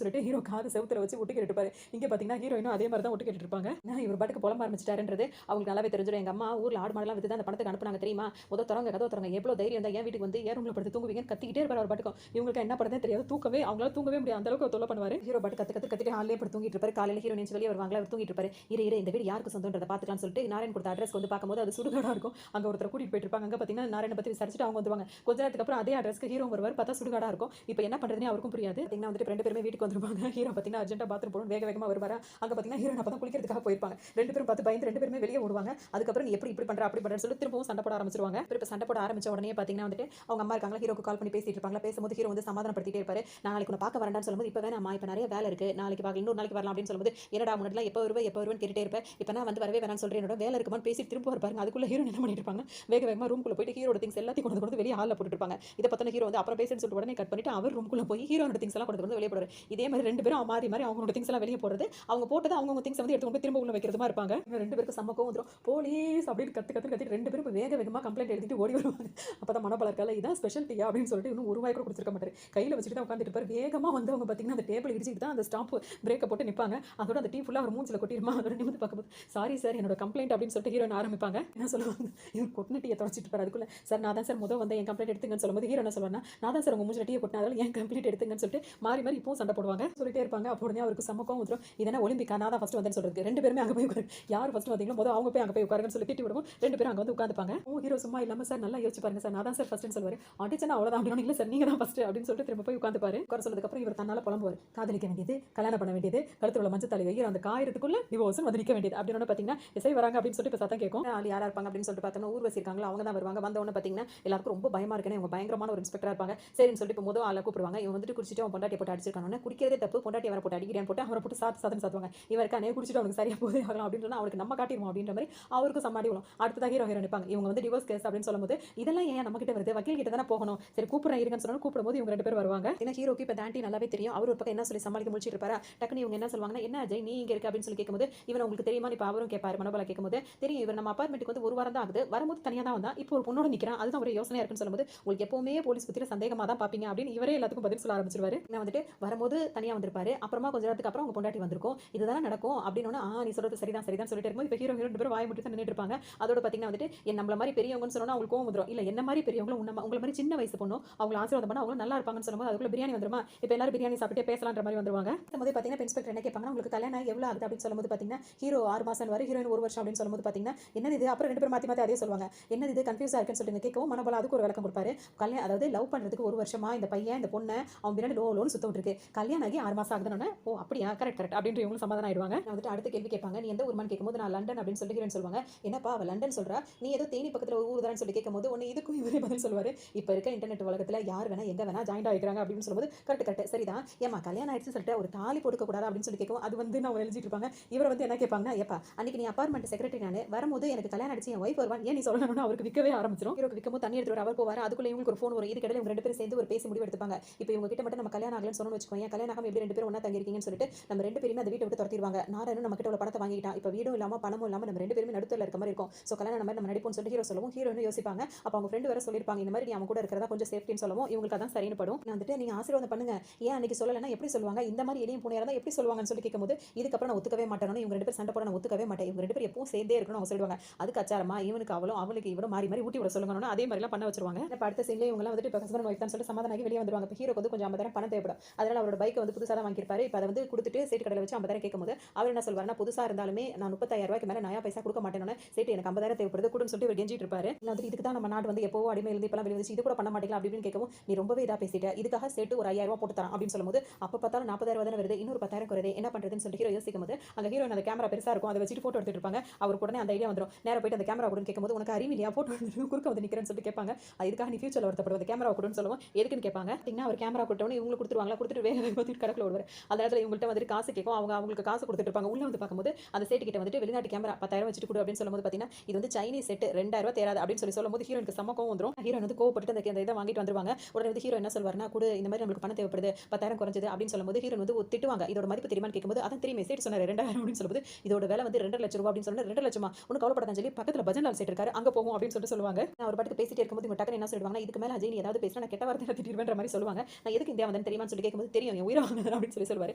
சொல்லிட்டு ஹீரோ காது செவுத்துல வச்சு ஒட்டு கேட்டு இருப்பாரு. இங்க பாத்தீங்கன்னா ஹீரோயினும் அதே மாதிரி தான் ஒட்டு கேட்டு இருப்பாங்க. நான் இவர் பாட்டுக்கு புலம்ப ஆரம்பிச்சிட்டாருன்றது அவங்களுக்கு நல்லாவே தெரிஞ்சிடும். எங்க அம்மா ஊர்ல ஆடு மாடெல்லாம் வித்து தான் அந்த பணத்துக்கு அனுப்புனாங்க தெரியுமா? தொறங்க கதவை தொறங்க, எவ்வளவு தைரியம் தான் என் வீட்டுக்கு வந்து ஏன் ரூம்ல படுத்து தூங்குவீங்கன்னு கத்திக்கிட்டே இருப்பாரு. அவர் பாட்டுக்கும் இவங்களுக்கு என்ன பண்றதே தெரியாது. தூக்கவே அவங்களால தூங்கவே முடியாது, அந்த அளவுக்கு தொல்லை பண்ணுவாரு. ஹீரோ பாட்டு கத்திட்டு ஹாலிலே படுத்து தூங்கிட்டு இருப்பாரு. காலையில ஹீரோ நினைச்சு வெளியே வருவாங்களா, அவர் தூங்கிட்டு இருப்பாரு. இரு இந்த வீடு யாருக்கு சொந்தம்ன்றதை பார்த்துக்கலாம்னு சொல்லிட்டு நாராயண் கொடுத்த அட்ரஸ்க்கு வந்து பார்க்கும்போது அது சுடுகாடா இருக்கும். அங்க ஒருத்தர் கூட்டிட்டு போயிட்டு இருப்பாங்க. அங்க பாத்தீங்கன்னா நாராயண பத்தி விசாரிச்சுட்டு அவங்க வந்துருவாங்க. கொஞ்ச நேரத்துக்கு அப்புறம் அதே அட்ரஸ்க்கு ஹீரோ வருவார். பார்த்தா சுடுகாடா இருக்கும். இப்போ என்ன பண்றதுன்னு அவருக்கும் புரியாது. பாத்தீங்கன்னா வந்துட்டு ரெண்டு பேருமே வீட்டுக்கு வந்துருவாங்க. ஹீரோ பாத்தீங்கன்னா அர்ஜென்ட்டா பாத்ரூம் போகணும் வேக வேகமா வருவாரா. அங்க பாத்தீங்கன்னா ஹீரோ அப்பதான் குளிக்கிறதுக்காக போயிருப்பாங்க. ரெண்டு பேரும் பார்த்து பயந்து ரெண்டு பேருமே வெளியே ஓடுவாங்க. அதுக்கப்புறம் நீ எப்படி இப்படி பண்ற அப்படி பண்றன்னு சொல்லி திரும்பவும் சண்டை போட ஆரம்பிச்சிருவாங்க. இப்ப சண்டை போட ஆரம்பிச்ச உடனே பாத்தீங்கன்னா வந்துட்டு அவங்க அம்மா இருக்காங்க. ஹீரோக்கு கால் பண்ணி பேசிட்டு இருப்பாங்க. பேசும்போது ஹீரோ வந்து சமாதானப்படுத்திட்டே இருப்பாரு. நாளைக்கு உன்னை பார்க்க வரேன்டான்னு சொல்லும்போது இப்போ வேணாமா, இப்போ நிறைய வேலை இருக்கு, நாளைக்கு பார்க்க இன்னொரு நாளைக்கு வரலாம் அப்படின்னு சொல்லும்போது என்னடா முன்னாடிலாம் எப்போ வருவேன்னு கேட்டுட்டே இருப்பேன். இப்போ நான் வந்து வரவே வேணாம்னு சொல்றேன், என்னோட வேலை இருக்குமான்னு பேசி திரும்ப இருப்பாங்க. அதுக்குள்ள ஹீரோ என்ன பண்ணிட்டு இருப்பாங்க, வேக வேகமா ரூம்குள்ள போயிட்டு ஹீரோட திங்ஸ் எல்லாத்தையும் கொண்டு வெளியே ஹாலில் போட்டுட்டு இருப்பாங்க. இதை பத்தின ஹீரோ வந்து அப்புறம் பேசுன்னு சொல்லிட்டு உடனே கட் பண்ணிட்டு அவர் ரூம்குள்ள போய் ஹீரோட திங்ஸ் எல்லாம் கொண்டு வெளியே போடுறாரு. இதே மாதிரி ரெண்டு பேரும் மாறி அவங்களோட திங்ஸ் எல்லாம் வெளியே போடுறது, அவங்க போட்டது அவங்க திங்ஸ் வந்து எடுத்து போய் திரும்ப உள்ள வைக்கிறதுமா இருப்பாங்க. ரெண்டு பேருக்கு சம்மக்கம் வந்துடும். போலீஸ் அப்படின்னு கத்தி ரெண்டு பேரும் வேக வேகமா கம்ப்ளைண்ட் எழுதிட்டு ஓடி வருவாங்க. அப்பதான் மனோபலம் இருக்கால, இதான் ஸ்பெஷாலிட்டியா அப்படின்னு சொல்லிட்டு இன்னும் ஒரு வாய் கூட கொடுத்துருக்க மாட்டாரு. கையில வச்சுட்டு தான் உட்காந்துட்டு இருப்பாரு. வேகமா வந்து அவங்க பாத்தீங்கன்னா அந்த டேபிள் இடிச்சிட்டு தான் அந்த ஸ்டாப் பிரேக்கை போட்டு நிப்பாங்க. அதோட அந்த டீ ஃபுல்லா அவர் மூஞ்சில கொட்டிருமா. அதோட நிமிந்து பார்க்கும்போது சாரி சார் என்னோட கம்ப்ளைண்ட் அப்படின்னு சொல்லிட்டு ஹீரோயின் ஆரம்பிப்பாங்க. என்ன சொல்லுவாங்க, இவர் கொட்டின டீயை தொடச்சிட்டு இருப்பாரு. அதுக்குள்ள சார் நான் தான் சார் முதல் வந்து என் கம்ப்ளைண்ட் எடுத்துங்கன்னு சொல்லும்போது ஹீரோ என்ன சொல்லுவாங்க, நான் தான் சார் உங்க மூஞ்சில டீயை கொட்டின, அதனால என் கம்ப்ளைண்ட் எடுத்துங்கன்னு சொல்லிட்டு மாறி இப்பவும் சண்டை போடுவாங்க. சொல்லிட்டே இருப்பாங்க. அப்போ உடனே அவருக்கு சமக்கம் வந்துடும். இதெல்லாம் ஒலிம்பிக்கா, நான் தான் ஃபர்ஸ்ட் வந்தேன்னு சொல்றது. ரெண்டு பேருமே அங்க போய் உட்காரு, யார் ஃபர்ஸ்ட் வந்தீங்களோ முதல் அவங்க போய் அங்க போய் உட்காருங்கன்னு சொல்லி திட்டி விடுவோம். ரெண்டு பேரும் அங்க வந்து உட்காந்துப்பாங்க. ஹீரோ சும்மா இல்லாம சார் நல்லா யோசிச்சு பாருங்க சார், நான் தான் சார் ஃபர்ஸ்ட்னு சொல்லுவாரு. அடிச்சனா அவ்வளவுதான் அப்படின்னு, இல்ல சார் நீங்க தான் ஃபர்ஸ்ட் அப்படின்னு சொல்லிட்டு திரும்ப போய் உட்காந்துப்பாரு. உட்கார சொன்னதுக்கு அப்புறம் இவர் தன்னால புலம்புவார். காதலிக்க வேண்டியது, கல்யாணம் பண்ண வேண்டியது, கழுத்துல உள்ள மஞ்சள் தலையை அந்த காயறதுக்குள்ள டிவோர்ஸ் வந்து நிக்க வேண்டியது அப்படின்னு பாத்தீங்கன்னா இசை வராங்க அப்படின்னு சொல்லிட்டு இப்ப சத்தம் கேட்கும். யாரா இருப்பாங்க அப்படின்னு சொல்லிட்டு பார்த்தோம்னா ஊர்வசி இருக்காங்களா, அவங்க தான் வருவாங்க. வந்த உடனே பாத்தீங்கன்னா எல்லாருக்கும் ரொம்ப பயமா இருக்குன்னு, இவங்க பயங்கரமான ஒரு இன்ஸ்பெக்டரா இருப்பாங்க. சரின்னு சொல்லிட்டு இப்போ முதல் ஆளை கூப்பிடுவாங்க. இவங்க வந்துட்டு குடிச்சிட்டு அவன் பொண்டாட்டியை போட்டு அடிச்சிருக்கானே, குடிக்கிறதே தப்பு, பொண்டாட்டி அவரை போட்டு அடிக்கிறேன் போட்டு அவரை போட்டு சாத்து சாத்துவாங்க. இவருக்கு அனே குடிச்சிட்டு அவனுக்கு சரியா போதே ஆகலாம் அப்படின்னு சொன்னா அவருக்கு நம்ம காட்டிடுவோம் அப்படின்ற மாதிரி அவருக்கு சமாடி விடும். அடுத்ததாக ஹீரோ நிற்பாங்க. இவங்க வந்து டிவோர்ஸ் கேஸ் அப்படின்னு சொல்லும்போது இதெல்லாம் ஏன் நம்ம கிட்ட வருது, வக்கீல் கிட்ட தானே போகணும், சரி கூப்பிடுறேன் இருங்கன்னு சொன்னா கூப்பிடும்போது இவங்க ரெண்டு பேர் வருவாங்க. ஏன்னா ஹீரோக்கு இப்போ ஆண்டி நல்லாவே தெரியும். அவர் ஒரு பக்கம் என்ன சொல்லி சமாளிக்க முடிச்சிட்டு இருப்பாரா. டக்குனு இவங்க என்ன சொல்லுவாங்கன்னா, என்ன அஜய் நீ இங்க இருக்கு அப்படின்னு சொல்லி கேட்கும்போது இவன் உங்களுக்கு தெரியுமா, இப்போ அவரும் கேட்பாரு. மனோபலா கேட்கும்போது தெரியும், இவர் நம்ம அபார்ட்மெண்ட்டுக்கு வந்து ஒரு வாரம் தான் ஆகுது, வரும்போது தனியாக தான் வந்தா, இப்போ ஒரு பொண்ணோட நிற்கிறான், அதுதான் ஒரு யோசனையா இருக்குன்னு சொல்லும்போது உங்களுக்கு எப்பவுமே போலீஸ் பத்தியில சந்தேகமா தான் பாப்பீங்க அப்படின்னு இவரே எல்லாத்துக்கும் பதில் சொல்ல ஆரம்பிச்சிருவாரு. நான் வந்துட்டு வரும்போது தனியாக வந்திருப்பாரு, அப்புறமா கொஞ்ச நேரத்துக்கு அப்புறம் அவங்க பொண்டாட்டி வந்திருக்கும், இதுதான் நடக்கும் அப்படின்னு நீ சொல்றது சரிதான் சொல்லிட்டு இருக்கும்போது இப்போ ஹீரோ ரெண்டு பேரும் வாய் முட்டி தான் நின்றுட்டு இருப்பாங்க. அதோட பாத்தீங்கன்னா வந்துட்டு நம்மள மாதிரி பெரியவங்கன்னு சொன்னா அவங்களுக்கு கோவம் வந்துடும். இல்ல என்ன மாதிரி பெரியவங்களும் உங்களை மாதிரி சின்ன வயசு பொண்ணும் அவங்களை ஆசீர்வாதம் பண்ணா அவங்க நல்லா இருப்பாங்கன்னு சொல்லும்போது அதுக்குள்ள பிரியாணி வந்துருமா, இப்போ எல்லாரும் பிரியாணி சாப்பிட்டே பேசலான்ற மாதிரி வந்துருவாங்க. போது பாத்தீங்கன்னா இன்ஸ்பெக்டர் என்ன கேட்பாங்க, உங்களுக்கு கல்யாணம் எவ்வளவு ஆகுது அப்படின்னு சொல்லும்போது பாத்தீங்கன்னா ஹீரோ 6 மாசம் வரை, ஹீரோயின் 1 வருஷம் அப்படின்னு சொல்லும்போது பாத்தீங்கன்னா என்னது இது, அப்புறம் ரெண்டு பேரும் மாத்தி அதே சொல்லுவாங்க. என்னது இது கன்ஃபியூஸா இருக்குன்னு சொல்லிட்டு கேட்கவும் மனோபலம் அதுக்கு ஒரு விளக்கம் கொடுப்பாரு. கல்யாணம் அதாவது லவ் பண்றதுக்கு 1 வருஷமா இந்த பையன் இந்த பொண்ணை அவன் பின்னாடி லோன்னு சுத்த விட்டுருக்கு, கல்யாணம் ஆகி 6 மாசம் ஆகுதுன்னு, ஓ அப்படியா கரெக்ட் அப்படின்ற இவங்களும் சமாதானம் ஆயிடுவாங்க. வந்துட்டு அடுத்த கேள்வி கேட்பாங்க, நீ எந்த ஊர்மான்னு கேட்கும்போது நான் லண்டன் அப்படின்னு சொல்லி ஹீரோயின் சொல்லுவாங்க. என்னப்பா அவ லண்டன் சொல்றா, நீ ஏதோ தேனி பக்கத்துல ஒரு ஊர் தான் சொல்லி கேட்கும்போது ஒன்னு இதுக்கும் இவரே பதில் சொல்லுவாரு. இப்ப இருக்க இன்டர்நெட் உலகத்துல யார் வேணா எங்க வேணா ஜாயின் ஆகிக்கிறாங்க அப்படின்னு சொல்லும்போது கரெக்ட் சரிதான், ஏமா கல்யாணம் ஆயிடுச்சு சொல்லிட்டு ஒரு தாலி போட்டுக்க கூடாது அப்படின்னு சொல்லி கேட்கும். அது வந்து நான் எழுதிட்டு இருப்பாங்க. இவரை வந்து என்ன கேட்பாங்கன்னா, ஏப்பா அன்னைக்கு நீ அபார்ட்மெண்ட் செக்ரட்டரி நானு வரும்போது எனக்கு கல்யாணம் ஆயிடுச்சு என் ஒய்ஃப் வருவான் ஏன் நீ சொல்லணும்னு அவருக்கு விற்கவே ஆரம்பிச்சிடும். ஹீரோக்கு விற்கும்போது தண்ணி எடுத்து அவர் போவார். அதுக்குள்ள இவங்களுக்கு ஒரு ஃபோன் வரும். இதுக்கு இடையில இவங்க ரெண்டு பேரும் சேர்ந்து ஒரு பேசி முடிவு எடுத்துப்பாங்க. இப்போ இவங்க கிட்ட மட்டும் நம்ம கல்யாணம் ஆகலன்னு சொன்னோம்னு வச்சுக்கோங்க, கல்யாணம் ஆகாம எப்படி ரெண்டு பேரும் ஒண்ணா தங்கி இருக்கீங்கன்னு சொல்லிட்டு நம்ம ரெண்டு பேருமே அந்த வீட்டை விட்டு துரத்திடுவாங்க. நாராயணும் நம்ம கிட்ட உள்ள பணத்தை வாங்கிட்டான், இப்போ வீடும் இல்லாம பணமும் இல்லாம நம்ம ரெண்டு பேருமே நடுத்தல இருக்க மாதிரி இருக்கும். ஸோ கல்யாணம் நம்ம நடிப்போம்னு சொல்லி ஹீரோ சொல்லவும் ஹீரோன்னு யோசிப்பாங்க. அப்போ அவங்க ஃப்ரெண்டு வேற சொல்லியிருப்பாங்க இந்த மாதிரி நீ அவங்க கூட இருக்கிறதா கொஞ்சம் சேஃப்டின்னு சொல்லவும் இவங்களுக்கு அதான் சரின்னு படும். நான் வந்துட்டு நீங்க ஆசீர்வாதம் பண்ணுங்க, ஏன் அன்னைக்கு சொல்லலைன்னா எப்படி சொல்லுவாங்க, இந்த மாதிரி எளியும் பூனையா இருந்தா எப்படி சொல்லுவாங்கன்னு சொல்லி கேட்கும்போது இதுக்கப்புறம் நான் ஒத்துக்கவே மாட்டேன், இவங்க ரெண்டு பேரும் சண்டை போட நான் ஒத்துக்கவே மாட்டேன், இவங்க ரெண்டு பேரும் எப்பவும் சேர்ந்தே இருக்கணும் அவங்க சொல்லுவாங்க. அதுக்கு அச்சாரமா இவனுக்கு அவளுக்கு இவனும் மாறி ஊட்டி விட சொல்லுங்க, அதே மாதிரிலாம் பண்ண வச்சிருவாங்க. இப்போ அடுத்த சீன்ல இவங்க வந்துட்டு இப்போ ஹஸ்பண்ட் ஒய்ஃப் தான் சொல்லிட்டு சமாதானாகி வெளியே வந்துருவாங்க. இப்போ ஹீரோக்கு வந்து கொஞ்சம் 50,000 பணம் தேவைப்படும். அதனால அவரோட பைக்கை வந்து புதுசாக தான் வாங்கியிருப்பாரு. இப்போ அதை வந்து கொடுத்துட்டு சேட்டு கடையில் வச்சு 50,000 கேட்கும்போது அவர் என்ன சொல்வாருன்னா, புதுசாக இருந்தாலுமே நான் 30,000 ரூபாய்க்கு மேலே நயா பைசா கொடுக்க மாட்டேன்னு, சேட்டு எனக்கு 50,000 தேவைப்படுது கொடுன்னு சொல்லிட்டு இவர் கெஞ்சிட்டு இருப்பாரு. வந்து இதுக்கு தான் நம்ம நாடு வந்து எப்போ அடிமை இருந்து இப்பெல்லாம் வெளியே வச்சு இது கூட பண்ண மாட்டேங்களா அப்படின்னு கேட்கவும் நீ ரொம்பவே இதாக பேசிட்ட, இதுக்காக சேட்டு ஒரு 5,000 ரூபாய் போட்டு தரான் அப்படின்னு சொல்லும்போது அப்போ பார்த்தாலும் 40,000 தானே வருது, இன்னொரு 10,000 குறையுது என்ன பண்றதுன்னு சொல்லிட்டு ஹீரோ யோசிக்கும் போது அங்க ஹீரோ அந்த கேமரா பெருசா இருக்கும், அதை வச்சுட்டு போட்டோ எடுத்துட்டு இருப்பாங்க. அவருக்கு உடனே அந்த ஐடியா வந்துடும். நேரா போயிட்டு அந்த கேமரா கொடுன்னு கேட்கும்போது உனக்கு அறிவில்லையா போட்டோ எடுத்து குறுக்க வந்து நிக்கிறேன்னு சொல்லிட்டு கேட்பாங்க. இதுக்காக நீ ஃபியூச்சர்ல வருத்தப்படுவது கேமரா கொடுன்னு சொல்லுவோம். எதுக்குன்னு கேட்பாங்க. அவர் கேமரா கொடுத்தவொடனே இவங்களுக்கு கொடுத்துருவாங்களா, கொடுத்துட்டு வேக வேகமாக கடக்குள்ள வருவார். அந்த நேரத்தில் இவங்கள்ட்ட வந்துட்டு காசு கேட்கும். அவங்களுக்கு காசு கொடுத்துட்டு இருப்பாங்க. உள்ள வந்து பார்க்கும்போது அந்த சேட்டு கிட்ட வந்துட்டு வெளிநாட்டு கேமரா 10,000 வச்சுட்டு கொடு அப்படின்னு சொல்லும்போது பார்த்தீங்கன்னா இது வந்து சைனீஸ் செட் 2,000 தேராது அப்படின்னு சொல்லும்போது ஹீரோனுக்கு செம்ம கோவம் வந்துடும். ஹீரோன் வந்து கோவப்பட்டு அந்த இதை வாங்கிட்டு வந்துருவாங்க. உடனே வந்து ஹீரோ என்ன சொல்வாருன்னா, கூட இந்த மாதிரி நம்மளுக்கு பணம் தேவைப்படுது 10,000 குறைஞ்சது அப்படின்னு சொல்லும்போது ஹீரோன் வந்து திட்டுவாங்க. இதோட மதிப்பு தெரியுமான்னு கேட்கும்போது அதான் தெரியுமே சேட்டு சொன்னாரு 2,000 அப்படின்னு சொல்லும்போது இதோட விலை வந்து 2,00,000 ரூபாய் அப்படின்னு சொன்னா 2 லட்சமா உனக்கு கவலைப்படாதான் சொல்லி பக்கத்துல பஜன்லால் சேட்டு இருக்காரு அங்க போகும் அப்படின்னு சொல்லுவாங்க. நான் ஒரு பாட்டுக்கு பேசிட்டே இருக்கும்போது இவங்க டக்குனு என்ன சொல்லுவாங்க, இதுக்கு மேல அஜய் நீ ஏதாவது பேசினா நான் கெட்ட வார்த்தை திட்டிடுவேன்ற மாதிரி சொல்லுவாங்க. நான் எதுக்கு இந்தியா வந்தேன் வந்தேன் தெரியுமான்னு சொல்லி கேட்கும்போது தெரியும் என் உயிரை வாங்கினது அப்படின்னு சொல்லுவார்.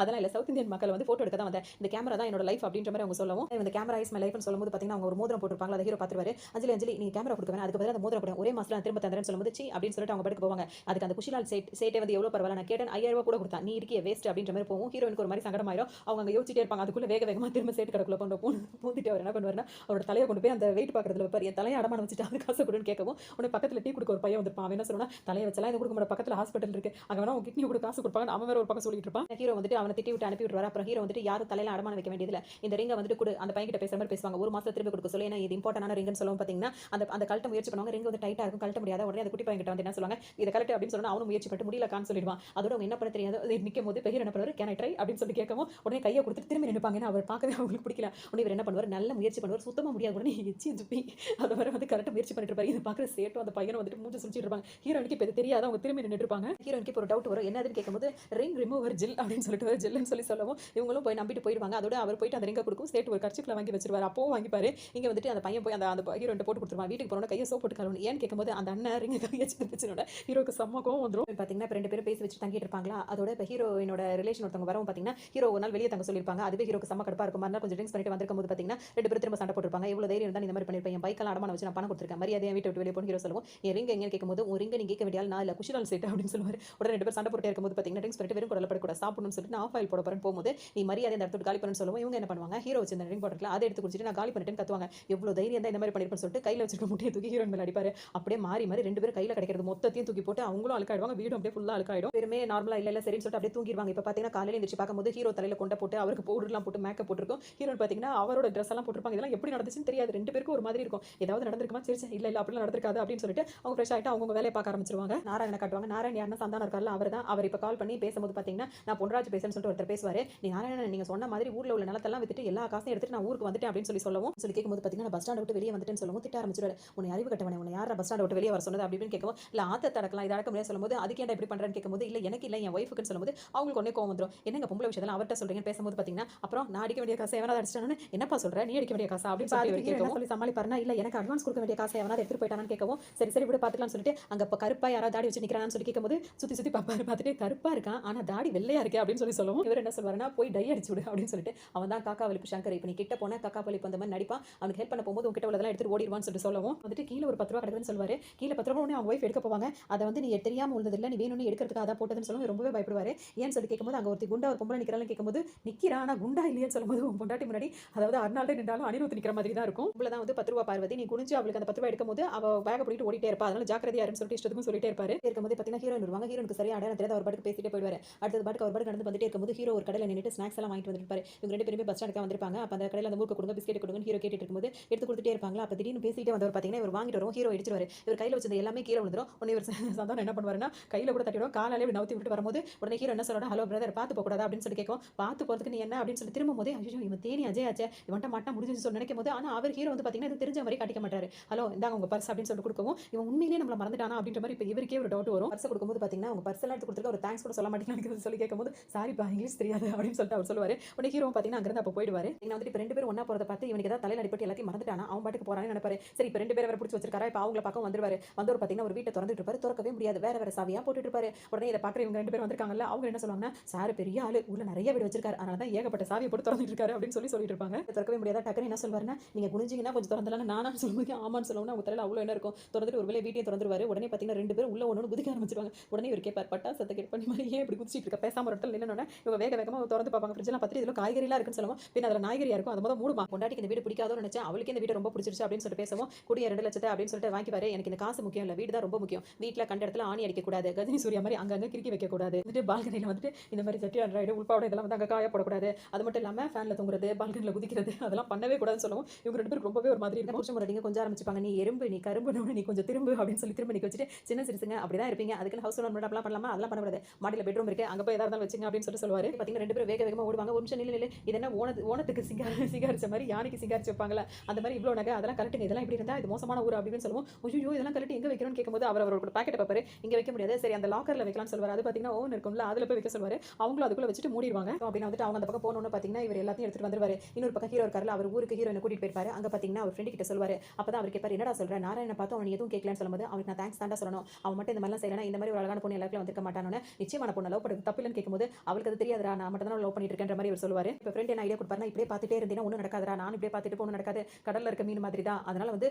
அதெல்லாம் இல்லை, சவுத் இந்தியன் மக்கள் வந்து ஃபோட்டோ எடுக்க தான் வந்தேன், இந்த கேமரா தான் என்னோட லைஃப் அப்படின்ற மாதிரி அவங்க சொல்லவும், இந்த கேமரா இஸ் மை லைஃப்னு சொல்லும்போது பார்த்தீங்கன்னா அவங்க ஒரு மோதிரம் போட்டிருப்பாங்க. அதை ஹீரோ பார்த்துருவாரு. அஞ்சலி அஞ்சலி நீ கேமரா கொடுக்க வேணாம், அதுக்கு பதிலாக அந்த மோதிரம் போடுங்க, ஒரே மாசத்துல நான் திரும்ப தந்துறேன்னு சொல்லும்போது சி அப்படின்னு சொல்லிட்டு அவங்க படுக்க போவாங்க. அதுக்கு அந்த குஷிலால் சேட்டே வந்து எவ்வளோ பரவாயில்ல, நான் கேட்டேன் 5000 ரூபா கூட கொடுத்தா, நீ இருக்கிய வேஸ்ட் அப்படின்ற மாதிரி போகும். ஹீரோனுக்கு ஒரு மாதிரி சங்கடமாயிரும். அவங்க அங்கே யோசிச்சிட்டே இருப்பாங்க. அதுக்குள்ள வேக வேகமாக திரும்ப சேட்டு கடைக்குள்ள கொண்டு பூந்துட்டு அவர் என்ன பண்ணுவாருன்னா அவரோட தலையை கொண்டு போய் அந்த வெயிட் பார்க்கறதுல வைப்பார். என் தலையை அடமான வச்சுட்டு அது காசு கொடுன்னு கேட்கவும் உடனே பக்கத்தில் டீ கொடுக்க ஒரு பையன் வந்துருப்பான். அவன் என்ன சொல்லுவானா, தலையை வச்சலாம் இது கொடுக்க மாட்டேன், பக்கத்தில் ஹாஸ்பிட்டல் இருக்கு, அங்கே வேணா உங்க கிட்னி கூட காசு கொடுப்பாங்க, அவன் வேற ஒரு பக்கம் சொல்லிட்டு இருப்பான். ஹீரோ வந்துட்டு அவனை திட்டி விட்டு அனுப்பி விட்டுவார். அப்புறம் ஹீரோ வந்துட்டு யாரும் தலையில அடமான வைக்க வேண்டியதில்லை, இந்த ரிங்கை வந்துட்டு கொடு, அந்த பையன் கிட்ட பேசுற மாதிரி பேசுவாங்க, ஒரு மாசத்துல திரும்ப கொடுக்க சொல்லி, ஏன்னா இது இம்பார்ட்டன்டான ரிங்னு சொல்லுவோம். பார்த்தீங்கன்னா அந்த கழட்ட முயற்சி பண்ணுவாங்க, ரிங் வந்து டைட்டா இருக்கும், கழட்ட முடியாத. உடனே அந்த குட்டி பையன் கிட்ட வந்து என்ன சொல்லுவாங்க, இதை கழட்டு அப்படின்னு சொன்னா அவனும் முயற்சி பண்ணிட்டு முடியலக்கான்னு சொல்லிடுவான். அதோட அவங்க என்ன பண்ண தெரியாது, நிற்கும் போது பெரிய என்ன பண்ணுவார், கேன் ஐ ட்ரை அப்படின்னு சொல்லி கேட்கவும் உடனே கையை கொடுத்துட்டு திரும்பி நினைப்பாங்க. ஏன்னா அவர் பார்க்கவே அவங்களுக்கு பிடிக்கல. உடனே இவர் என்ன பண்ணுவார், நல்ல முயற்சி பண்ணுவார், சுத்தமாக முடியாது, உடனே எச்சி துப்பி அதை வர வந்து கரெக்டாக முயற்சி பண்ணிட்டு இருப்பாரு. இதை பார்க்குற சேட்டும் அந்த பையனும் வந்துட்டு மூஞ்சி சுழிச்சிட்டு இருப்பாங்க. ஹீரோனுக்கு இப்போ தெரியாது, அவங்க திரும்பி நின்றுட்டு இருப்பாங்க. ஹீரோனுக்கு இப்போ ஒரு டவுட் வரும், என்னதுன்னு கேட்கும்போது ரிங் ரிமூவர் ஜெல் அப்படின்னு சொல்லிட்டு ஜெல்லுன்னு சொல்லவும் இவங்களும் போய் நம்பிட்டு போயிடுவாங்க. அதோட அவர் போயிட்டு அந்த ரிங்கை கொடுக்கும், சேட்டு ஒரு கர்ச்சிப்பில் வாங்கி வச்சிருவாரு. அப்போ வாங்கிப்பாரு. இங்கே வந்துட்டு அந்த பையன் போய் அந்த ஹீரோன் போட்டு கொடுத்துருவான். வீட்டுக்கு போனோட கையை சோப் போட்டு கழுவணும். ஏன்னு கேட்கும்போது அந்த அண்ணன் ரிங்கை கையை வச்சுனோட ஹீரோக்கு செம்ம கோவம் வந்துடும். பார்த்தீங்கன்னா இப்போ 2 பேரும் பேசி வச்சு தங்கிட்டு இருப்பாங்களா. அதோட இப்போ ஹீரோயினோட ரிலேஷன் ஒருத்தவங்க வரவும் பார்த்தீங்கன்னா ஹீரோ ஒரு நாள் வெளியே தங்க சொல்லியிருப்பாங்க. அதுவே ஹீரோக்கு செம்ம கடுப்பா இருக்கும். மறுநாள் கொஞ்சம் ட்ரிங்க்ஸ் பண்ணிட்டு வந்திருக்கும் போது பார்த்தீங்கன்னா 2 பேரும் திரும்ப சண்டை போட்டுருப்பாங்க. இவ்வளோ தைரியம் இருந்தால் இந்த மாதிரி பண்ணிருப்பேன், என் பைக்கெல்லாம் அடமான வச்சு நான் பணம் கொடுத்துருக்கேன், மரியாதையை வீட்டை விட்டு வெளியே போன. ஹீரோ சொல்லுவோம், என் ரிங் எங்கன்னு கேட்கும்போது உன் ரிங்கை நீ கேட்க வேண்டிய நான் இல்லை, குஷிலால் சேட்டு அப்படின்னு சொல்லுவார். உடனே 2 பேர் சண்டை போட்டே இருக்கும்போது பார்த்தீங்கன்னா ட்ரிங்க்ஸ் பண்ணிட்டு வெறும் குடல படக்கூட சாப்பிடணும்னு சொல்லிட்டு நான் ஆஃப் ஆயில் போட போறேன்னு போகும்போது நீ மரியாதை அந்த இடத்துக்கு காலி பண்ணுன்னு சொல்லுவோம். இவங்க என்ன பண்ணுவாங்க, ஹீரோ வச்சு இந்த ரிங் போட்டுருக்கலாம், அதை எடுத்து குடிச்சிட்டு நான் காலி பண்ணிட்டேன்னு கத்துவாங்க. எவ்வளோ தைரியம் தான் இந்த மாதிரி பண்ணிருப்பேன்னு சொல்லிட்டு கையில் வச்சிருக்க முட்டையை தூக்கி ஹீரோயின் மேலே அடிப்பாரு. அப்படியே மாறி மாறி 2 பேரும் கையில் கிடைக்கிறது மொத்தத்தையும் தூக்கி போட்டு அவங்களும் அழுக்காயிடுவாங்க, வீடும் அப்படியே ஃபுல்லாக அழுக்காயிடும். பெருமே நார்மலா இல்லை சரின்னு சொல்லிட்டு அப்படியே தூங்கிடுவாங்க. இப்போ பார்த்தீங்கன்னா காலையில் எழுந்திரிச்சு பார்க்கும்போது ஹீரோ தலையில் கொண்ட போட்டு அவருக்கு பவுடர்லாம் போட்டு மேக்கப் போட்டிருக்கும். ஹீரோயின் பார்த்தீங்கன்னா அவரோட ட்ரெஸ் எல்லாம் போட்டிருப்பாங்க. இதெல்லாம் எப்படி நடந்துச்சுன்னு தெரியாது. 2 பேருக்கும் ஒரு மாதிரி இருக்கும். ஏதாவது நடந்திருக்குமா, சரி இல்லை இல்லை அப்படிலாம் நடந்திருக்காது அப்படின்னு சொல்லிட்டு அவங்க ஃப்ரெஷ் ஆகிட்டு அவங்க வேலையை பார்க்க ஆரம்பிச்சிருவாங்க. நாராயண காட்டுவாங்க. நாராயண் யாருன்னா சந்தானம் இருக்கார்ல, அவர் தான். அவர் இப்போ கால் பண்ணி பேசும்போது பார்த்தீங்கன்னா நான் பொன்ராஜ் பேசுறேன்னு சொல்லிட்டு ஒருத்தர் பேசுவார். நீ நாராயணன் நீங்கள் சொன்ன மாதிரி ஊரில் உள்ள நிலத்தெல்லாம் வித்துட்டு எல்லா காசையும் எடுத்துட்டு நான் ஊருக்கு வந்துட்டேன் அப்படின்னு சொல்லவும் சொல்லி கேட்கும்போது பார்த்தீங்கன்னா பஸ் ஸ்டாண்ட் விட்டு வெளியே வந்துட்டேன்னு சொல்லவும் திட்ட ஆரம்பிச்சிருவாரு. உன்னை அறிவு கட்டவனே, உன்னை யாரா பஸ் ஸ்டாண்ட் விட்டு வெளியே வர சொன்னது அப்படின்னு கேட்கவும், இல்லை ஆத்த தடக்கலாம் இதை அடக்க முடியாது சொல்லும்போது அதுக்கு ஏன்டா இப்படி பண்ணுறேன்னு கேட்கும்போது இல்லை எனக்கு இல்லை என் ஒய்ஃபுக்குன்னு சொல்லும்போது அவங்களுக்கு ஒன்னே கோவம் வந்துடும். என்னங்க பொம்பளை விஷயத்தில் அவர்கிட்ட சொல்றீங்கன்னு பேசும்போது பார்த்தீங்கன்னா அப்புறம் நான் அடிக்க வேண்டிய காசை எவனாவது அடிச்சிட்டானு என்னப்பா சொல்கிறேன், நீ அடிக்க வேண்டிய காசா அப்படின்னு சொல்லி சமாளிப்பாருனா, இல்லை எனக்கு அட்வான்ஸ் கொடுக்க வேண்டிய காசை எவனாவது எடுத்துட்டு போயிட்டானு கேட்கவும் சரி சரி விட பார்த்துக்கலாம்னு சொல்லிட்டு அங்கே இப்போ கருப்பா யாராவது தாடி வச்சு நிற்கிறான்னு சொல்லி கேட்கும்போது சுற்றி சுற்றி பார்ப்பாரு. பார்த்துட்டு கருப்பா இருக்கான் ஆனால் தாடி வெள்ளையா இருக்கு அப்படின்னு சொல்லவும் இவர் என்ன சொல்வாருன்னா போய் டை அடிச்சு விடு அப்படின்னு சொல்லிட்டு அவன் தான் காக்கா வலிப்பு சங்கர். இப்போ நீ கிட்ட போனா காக்கா வலிப்பு அந்த மாதிரி நடிப்பான், அவனுக்கு ஹெல்ப் பண்ண போகும்போது உங்ககிட்ட உள்ளதெல்லாம் எடுத்துட்டு ஓடிடுவான்னு சொல்லிட்டு சொல்லவும் வந்துட்டு கீழே ஒரு 10 ரூபா கிடக்குதுன்னு சொல்வாரு. கீழே 10 ரூபா அவங்க ஒய்ஃப் எடுக்க போவாங்க. அதை வந்து நீ தெரியாமல் உள்ளதில்லை, நீ வேணும்னு எடுக்கிறதுக்கு அதான் போட்டதுன்னு சொல்லுவோம். ரொம்பவே பயப்படுவாரு. ஏன்னு சொல்லி கேட்கும்போது அங்கே ஒருத்தி குண்டா ஒரு பொம்பளை நிற்கிறான்னு கேட்கும்போது நிற்கிறானா குண்டா இல்லையான்னு சொல்லும்போது உன் பொண்டாட்டி முன்னாடி அதாவது அர்னால்டே நின்றாலும் அனிருத் நிற்கிற மாதிரி தான் இருக்கும். இவ்வளோ தான் வந்து 10 ரூபா பார்வதி, நீ குனிஞ்சு அவளுக்கு அந்த 10 ரூபா எடுக்கும்போது அவ பேக போட்டு ஓடிட்டே இருப்பா, அதனால ஜாக்கிரதையா இருன்னு சொல்லிட்டு இஷ்டத்துக்கும் சொல்லிட்டே இருப்பாரு. இருக்கும்போது பார்த்தீங்கன்னா ஹீரோயின் வருவாங்க. ஹீரோனுக்கு சரியா அடையாளம் தெரியாத அவர் பாட்டுக்கு பேசிட்டே போயிடுவாரு. அடுத்தது பாட்டுக்கு அவர் பாட்டுக்கு நடந்து வந்துட்டே இருக்கும்போது ஹீரோ ஒரு கடையில் நின்றுட்டு ஸ்நாக்ஸ் எல்லாம் வாங்கிட்டு வந்துருப்பாரு. இவங்க 2 பேருமே பஸ் ஸ்டாண்டுக்கு வந்திருப்பாங்க. அப்போ அந்த கடையில் அந்த மூக்கு கொடுங்க பிஸ்கெட் கொடுங்கன்னு ஹீரோ கேட்டுட்டு இருக்கும்போது எடுத்து கொடுத்துட்டே இருப்பாங்களா. அப்போ திடீர்னு பேசிட்டே வந்தவர் பார்த்தீங்கன்னா இவர் வாங்கிட்டு வரும். ஹீரோ அடிச்சிருவாரு. இவர் கையில் வச்சது எல்லாமே கீழே விழுந்துரும். உடனே இவர் சந்தானம் என்ன பண்ணுவாருன்னா கையில் கூட தட்டிடுவோம், காலாலே இப்படி நவுத்தி விட்டு வரும்போது உடனே ஹீரோ என்ன சொல்றாரு, ஹலோ பிரதர் பார்த்து போகக்கூடாது அப்படின்னு சொல்லி கேட்கும். பார்த்து போகிறதுக்கு நீ என்ன அப்படின்னு சொல்லி திரும்ப போதே ஐயோ இவன் தேனி அஜய் ஆச்சே இவன்ட்ட மாட்டா முடிஞ்சுன்னு சொல்லி நினைக்கும் போது ஆனால் அவர் ஹீரோ வந்து பார்த்தீங்கன்னா இது தெரிஞ்ச மாதிரி காட்டிக்க மாட்டாரு. ஹலோ இந்தாங்க உங்க பர்ஸ் அப்படின்னு சொல்லிட்டு கொடுக்கவும் இவன் உண்மையிலேயே நம்மள மறந்துட்டானா அப்படின்ற மாதிரி இப்போ இவருக்கே ஒரு டவுட் வரும். பர்ஸ் கொடுக்கும்போது பார்த்தீங்கன்னா உங்க பர்ஸ் எல்லாம் எடுத்து கொடுத்துருக்க ஒரு தேங்க்ஸ் கூட சொல்ல மாட்டேங்கிறான்னு சொல்லி கேட்கும்போது சாரிப்பா இங்கிலீஷ் தெரியாது அப்படின்னு சொல்லிட்டு அவர் சொல்லுவாரு. உடனே ஹீரோ பார்த்தீங்கன்னா அங்கிருந்து அப்போ போயிடுவாரு. இங்கே வந்துட்டு இப்போ 2 பேரும் ஒன்னா போறத பார்த்து இவனுக்கு ஏதாவது தலையில் அடிப்பட்டு எல்லாத்தையும் மறந்துட்டானா அவன் பாட்டுக்கு போறான்னு நினைப்பாரு. சரி இப்போ 2 பேர் வேற பிடிச்சி வச்சிருக்காரா, இப்போ அவங்கள பக்கம் வந்துருவாரு. வந்தவர் பார்த்தீங்கன்னா ஒரு வீட்டை திறந்துட்டு இருப்பாரு, திறக்கவே முடியாது, வேற சாவியா போட்டுட்டு இருப்பாரு. உடனே இதை பார்க்குற இவங்க 2 பேர் வந்திருக்காங்கல்ல, அவங்க என்ன சொல்லுவாங்கன்னா சார் பெரிய ஆளு ஊர்ல நிறைய வீடு வச்சிருக்காரு, அதனால தான் ஏகப்பட்ட சாவியை போட்டு திறந்துட்டு இருக்காரு அப்படின்னு சொல்லிட்டு இருப்பாங்க. திறக்கவே முடியாத டக்குன்னு என்ன சொல்வாருன்னா நீங்க குனிஞ்சிங்கன்னா கொஞ்சம் திறந்தலாம் நானா சொல்லும்போது ஆமான்னு சொல்லணும்னா அவங்க தலையில் அவ்வளோ என்ன இருக்கும் திறந்துட்டு ஒரு வேலை வீட்டையும் திறந்துருவாரு. உடனே பார்த்தீங்கன்னா 2 பேரும் உள்ள ஒன்று குதிக்க ஆரம்பிச்சிருவாங்க. உடனே இவர் கேட்பார் பட்டாசத்தை கெட் பண்ணி மாதிரி ஏன் இப்படி குதிச்சிட்டு இருக்க பேசாம ஒரு இடத்துல இல்லைன்னா இவங்க வேக வேகமாக திறந்து பார்ப்பாங்க. ஃப்ரிட்ஜெல்லாம் பார்த்துட்டு இதில் காய்கறிலாம் இருக்குன்னு சொல்லுவோம். பின் அதில் நாய்கறியா இருக்கும். அது முதல் மூடுமா பொண்டாட்டிக்கு இந்த வீடு பிடிக்காதோன்னு நினைச்சா அவளுக்கு இந்த வீடு ரொம்ப பிடிச்சிருச்சு அப்படின்னு சொல்லிட்டு பேசவும் கூடிய 2 லட்சத்தை அப்படின்னு சொல்லிட்டு வாங்கிப்பாரு. எனக்கு இந்த காசு முக்கியம் இல்லை, வீடு தான் ரொம்ப முக்கியம், வீட்டில் கண்ட இடத்துல ஆணி அடிக்கக்கூடாது, கஜினி சூர்யா மாதிரி அங்கங்கே கிறுக்கி வைக்கக்கூடாது, வந்துட்டு பால்கனியில் வந்துட்டு இந்த மாதிரி சட்டி ஆண்ட்ராய்டு உள்பாவோட இதெல்லாம் வந்து அங்கே காய போடக்கூடாது, அது மட்டும் இல்லாமல் ஃபேனில் தூங்குறது பால்கனியில் குதிக்கிறது அதெல்லாம் பண்ணவே கூடாதுன்னு சொல்லுவோம். இவங்க 2 பேரும் ரொம்பவே ஒரு மாதிரி இருக்கும். புருஷன் முறைங்க கொஞ்சம் ஆரம்பிச்சுப்பாங்க, நீ எறும்பு நீ கரும்பு நீ கொஞ்சம் திரும்பு அப்படின்னு சொல்லி திரும்ப நிற்க வச்சுட்டு சின்ன சிறுசுங்க அப்படிதான் இருப்பீங்க, அதுக்கு ஹவுஸ் ஓனர் அப்படிலாம் பண்ணலாமா, அதெல்லாம் பண்ணக்கூடாது, மாடியில் பெட்ரூம் இருக்கு அங்கே போய் ஏதாவது வச்சுங்க அப்படின்னு சொல்லி சொல்லுவாரு. பார்த்தீங்கன்னா 2 பேரும் வேக வேகமாக ஓடுவாங்க. ஒரு நிமிஷம் நில்லு இது என்ன ஓனத்துக்கு சிங்காரிச்ச மாதிரி யானைக்கு சிங்காரிச்சு வைப்பாங்களா அந்த மாதிரி இவ்வளோ நகை அதெல்லாம் கரெக்டுங்க, இதெல்லாம் இப்படி இருந்தால் இது மோசமான ஊர் அப்படின்னு சொல்லுவோம். ஐயோ இதெல்லாம் கரெக்ட் எங்கே வைக்கணும்னு கேட்கும்போது அவரோட பாக்கெட் பேப்பர் இங்கே வைக்க முடியாது, சரி அந்த லாக்கரில் வைக்கலாம்னு சொல்லுவார். அது பார்த்தீங்கன்னா ஓன் இருக்கும்ல அதில் போய் வைக்க சொல்லுவார். அவங்களும் அதுக்குள்ள வச்சுட்டு மூடிடுவாங்க. அப்படின்னு வந்துட்டு அவங்க அந்த பக்கம் போகணும்னு பார்த்தீங்கன்னா இவர் எல்லாத்தையும் எடுத்துட்டு வந்துருவாரு. இன்னொரு பக்கம் ஹீரோ இருக்காருல அவர் ஊருக்கு ஹீரோயினை கூட்டிட்டு போயிருப்பாரு. அங்கே பார்த்தீங்கன்னா அவர் ஃப்ரெண்டு கிட்ட சொல்லுவார். அப்போ தான் அவர் கேட்பார் என்னடா சொல்கிறேன் நாராயணனை பார்த்து அவன் எதுவும் கேட்கலன்னு சொல்லும்போது அவனுக்கு நான் தேங்க்ஸ் தாண்டா சொல்லணும், அவன் மட்டும் இந்த மாதிரிலாம் செய்யலாம், இந்த மாதிரி ஒரு அழகான பொண்ணு எல்லாருக்கும் வந்திருக்க மாட்டானு நிச்சயமான பொண்ணு லவ் பண்ணுறது தப்பு இல்லைன்னு கேட்கும்போது அவளுக்கு அது தெரியாதுடா நான் மட்டும் தான் லவ் பண்ணிட்டு இருக்கேன்ற மாதிரி அவர் சொல்லுவார். இப்போ ஃப்ரெண்ட் என்ன ஐடியா கொடுப்பாருன்னா இப்படியே பார்த்துட்டே இருந்தீங்கன்னா ஒன்றும் நடக்காதா நான் இப்படியே பார்த்துட்டு ஒன்றும் நடக்காது கடல்ல இருக்க மீன் மாதிரி தான் அதனால வந்து